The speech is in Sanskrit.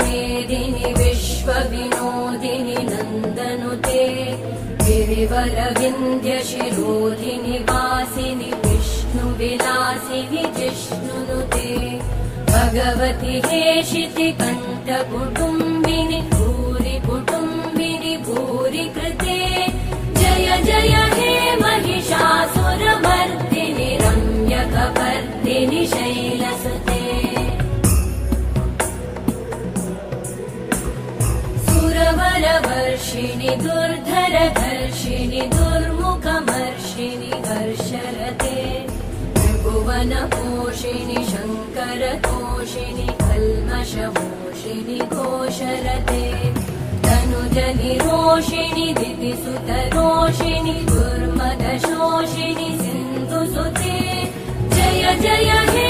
मेदिनि विश्वविनोदिनि नन्दनुते गिरिवरविन्द्यशिरोधिनि वासिनि विष्णुविलासिनि जिष्णुनुते भगवति हेशिति कण्ठकुटुम्बिनि भूरि कुटुम्बिनि भूरि कृते जय जय हे महिषासुरमर्दिनि रम्यकपर्दिनि शैलसुते सुरवरवर्षिणि दुर्धरधर्षिणि दुर्मुखमर्षिणि हर्षरते त्रिभुवनपोषिणि शङ्करतोषिणि कल्मषमोषिणि घोषरते तनुजनिरोषिणि दितिसुतरोषिणि दुर्मदशोषिणि सिन्धुसुते जय जय हे